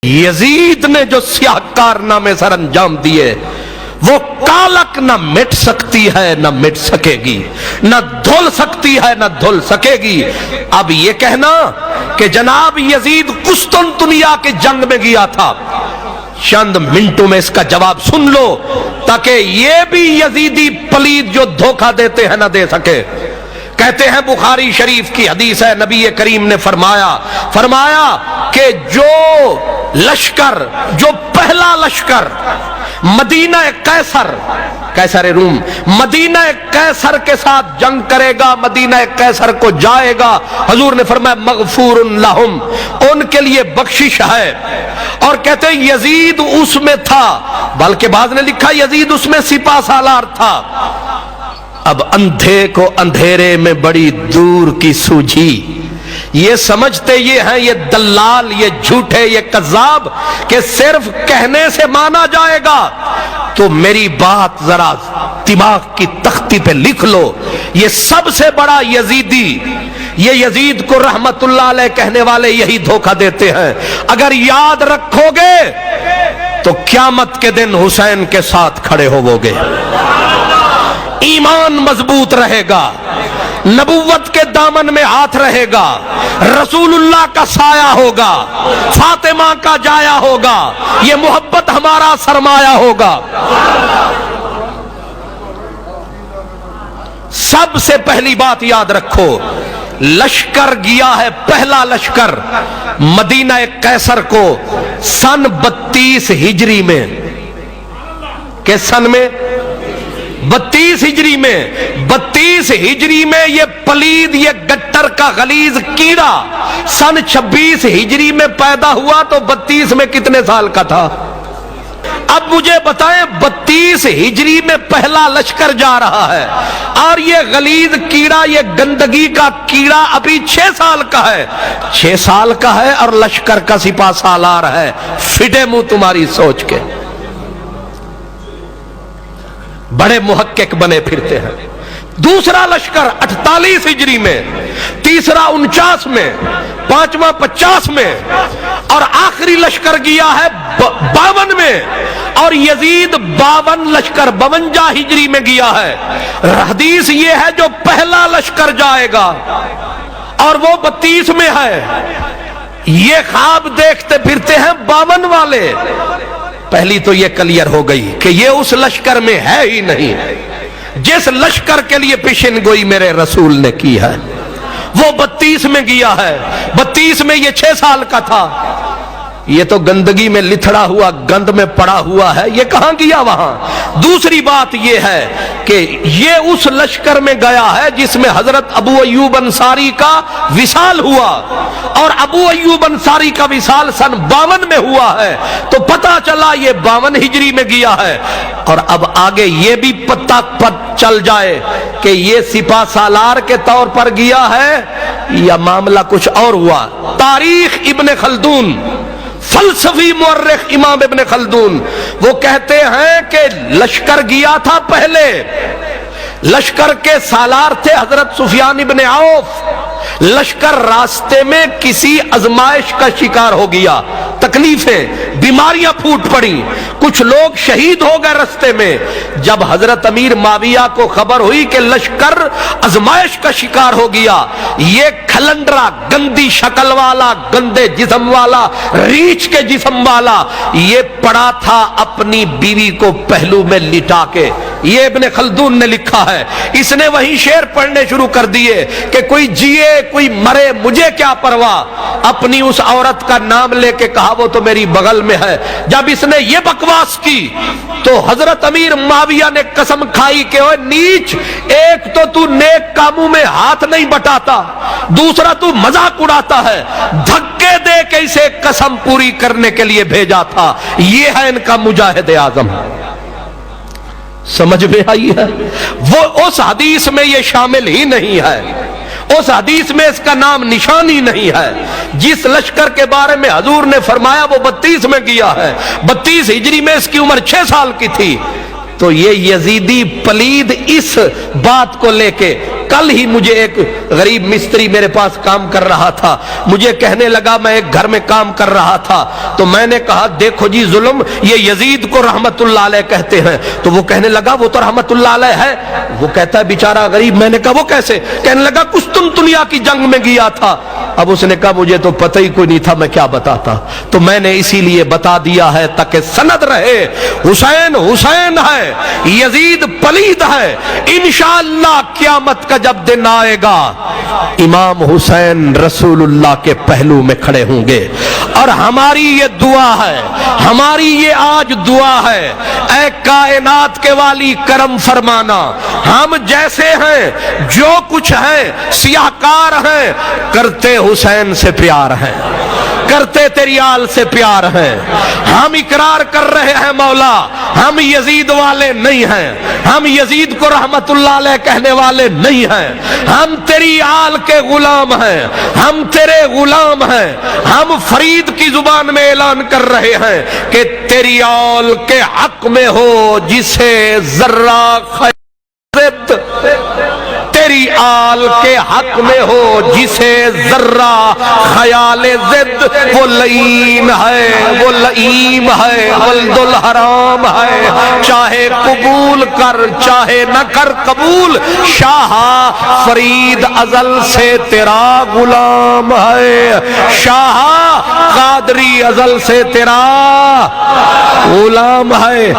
Yazid ने जो स्याह कारनामे सर अंजाम दिए वो कालक न मिट सकती है न मिट सकेगी, न धुल सकती है न धुल सकेगी। अब ये कहना कि जनाब यजीद कुस्तुनतुनिया की जंग में गया था, चंद मिनटों में इसका जवाब सुन लो ताकि ये भी यजीदी पलीद जो धोखा देते हैं न दे सके। कहते हैं बुखारी शरीफ की हदीस है, नबी करीम ने फरमाया कि जो लश्कर, जो पहला लश्कर मदीना कैसर रूम मदीना कैसर के साथ जंग करेगा, मदीना कैसर को जाएगा, हुजूर ने फरमाया मगफूरुन लहुम, उनके लिए बख्शिश है। और कहते हैं यजीद उसमें था, बल्कि बाद ने लिखा यजीद उसमें सिपा सालार था। अब अंधे को अंधेरे में बड़ी दूर की सूझी, ये समझते ये हैं ये दलाल, ये झूठे, ये कज़्ज़ाब कि सिर्फ कहने से माना जाएगा। तो मेरी बात जरा दिमाग की तख्ती पे लिख लो, ये सबसे बड़ा यजीदी, ये यजीद को रहमतुल्लाह अलैह कहने वाले यही धोखा देते हैं। अगर याद रखोगे तो क़यामत के दिन हुसैन के साथ खड़े होवोगे, ईमान मजबूत रहेगा, नबुव्वत के दामन में हाथ रहेगा, रसूलुल्लाह का साया होगा, फातिमा का जाया होगा, ये मोहब्बत हमारा सरमाया होगा। सबसे पहली बात याद रखो, लश्कर गया है, पहला लश्कर मदीना कैसर को सन 32 हिजरी में, के सन में 32 हिजरी में, 32 हिजरी में ये पलीद, ये गट्टर का गलीज कीड़ा सन 26 हिजरी में पैदा हुआ तो 32 में कितने साल का था? अब मुझे बताएं, 32 हिजरी में पहला लश्कर जा रहा है और ये गलीज कीड़ा, ये गंदगी का कीड़ा अभी 6 साल का है, 6 साल का है और लश्कर का सिपा सालार है। फिटे मुंह तुम्हारी सोच के, बड़े मुहक्किक बने फिरते हैं। दूसरा लश्कर 48 हिजरी में, तीसरा 49 में, पांचवा 50 में और आखिरी लश्कर गया है 52 में और यजीद 52 लश्कर 52 हिजरी में गया है। हदीस ये है जो पहला लश्कर जाएगा और वो 32 में है, ये ख्वाब देखते फिरते हैं 52 वाले। पहली तो ये क्लियर हो गई कि ये उस लश्कर में है ही नहीं जिस लश्कर के लिए पेशन गोई मेरे रसूल ने की है। वो 32 में गया है, 32 में ये 6 साल का था। ये तो गंदगी में लिथड़ा हुआ, गंद में पड़ा हुआ है, ये कहां गया वहां। दूसरी बात ये है कि ये उस लश्कर में गया है जिसमें हजरत अबू अय्यूब अंसारी का विसाल हुआ और अबू अय्यूब अंसारी का विसाल सन 52 में हुआ है, तो पता चला ये 52 हिजरी में गया है। और अब आगे ये भी पता चल जाए कि ये सिपा सालार के तौर पर गया है या मामला कुछ और हुआ। तारीख इब्ने खल्दून, फलसफी मुअर्रिख इमाम इब्ने खल्दून, वो कहते हैं कि लश्कर गया था, पहले लश्कर के सालार थे हजरत सुफियान इब्ने औफ। लश्कर रास्ते में किसी आजमाइश का शिकार हो गया, तकलीफें, बीमारियां फूट पड़ी, कुछ लोग शहीद हो गए रास्ते में। जब हजरत अमीर माविया को खबर हुई कि लश्कर आजमाइश का शिकार हो गया, ये खलंडरा, गंदी शक्ल वाला, गंदे जिस्म वाला, रीछ के जिस्म वाला, ये पड़ा था अपनी बीवी को पहलू में लिटा के। ये इब्ने खल्दून ने लिखा है, इसने वही शेर पढ़ने शुरू कर दिए कि कोई जिए कोई मरे मुझे क्या परवाह, अपनी उस औरत का नाम लेके कहा वो तो मेरी बगल में है। जब इसने ये बकवास की तो हजरत अमीर माविया ने कसम खाई कि ओए नीच, एक तो तू नेक कामों में हाथ नहीं बटाता, दूसरा तू मजाक उड़ाता है, धक्के दे के इसे कसम पूरी करने के लिए भेजा था। ये है इनका मुजाहिद आजम। समझ में आई है? वो उस हदीस में ये शामिल ही नहीं है, उस हदीस में इसका नाम निशान ही नहीं है। जिस लश्कर के बारे में हजूर ने फरमाया वो 32 में गया है, 32 हिजरी में इसकी उम्र 6 साल की थी। तो ये यजीदी पलीद इस बात को लेके کل ہی مجھے ایک غریب مستری میرے پاس کام کر رہا تھا، مجھے کہنے لگا، میں ایک گھر میں کام کر رہا تھا تو میں نے کہا دیکھو جی ظلم، یہ یزید کو رحمت اللہ علیہ کہتے ہیں۔ تو وہ کہنے لگا وہ تو رحمت اللہ علیہ ہے۔ وہ کہتا ہے بیچارہ غریب۔ میں نے کہا وہ کیسے؟ کہنے لگا قسطنطنیہ کی جنگ میں گیا تھا۔ اب اس نے کہا مجھے تو پتہ ہی کوئی نہیں تھا، میں کیا بتاتا۔ تو میں نے اسی لیے بتا دیا ہے تاکہ سند رہے، حسین حسین ہے، یزید پلید ہے۔ انشاءاللہ قیامت کا جب دن آئے گا امام حسین رسول اللہ کے پہلو میں کھڑے ہوں گے۔ اور ہماری یہ دعا ہے، ہماری یہ آج دعا ہے، اے کائنات کے والی کرم فرمانا، ہم جیسے ہیں، جو کچھ ہیں، سیاہکار ہیں، کرتے حسین سے پیار ہیں، کرتے تیری آل سے پیار ہیں۔ ہم اقرار کر رہے ہیں مولا، ہم یزید والے نہیں ہیں، ہم یزید کو رحمت اللہ علیہ کہنے والے نہیں ہیں، ہم تیری آل کے غلام ہیں، ہم تیرے غلام ہیں۔ ہم فرید کی زبان میں اعلان کر رہے ہیں کہ تیری آل کے حق میں ہو جسے ذرہ خیرت، تیری آل کے حق میں ہو جسے ذرہ خیال ضد، وہ لئیم ہے، وہ لئیم ہے، ولد الحرام ہے، چاہے قبول کر چاہے نہ کر قبول، شاہ فرید ازل سے تیرا غلام ہے، شاہ قادری ازل سے تیرا غلام ہے۔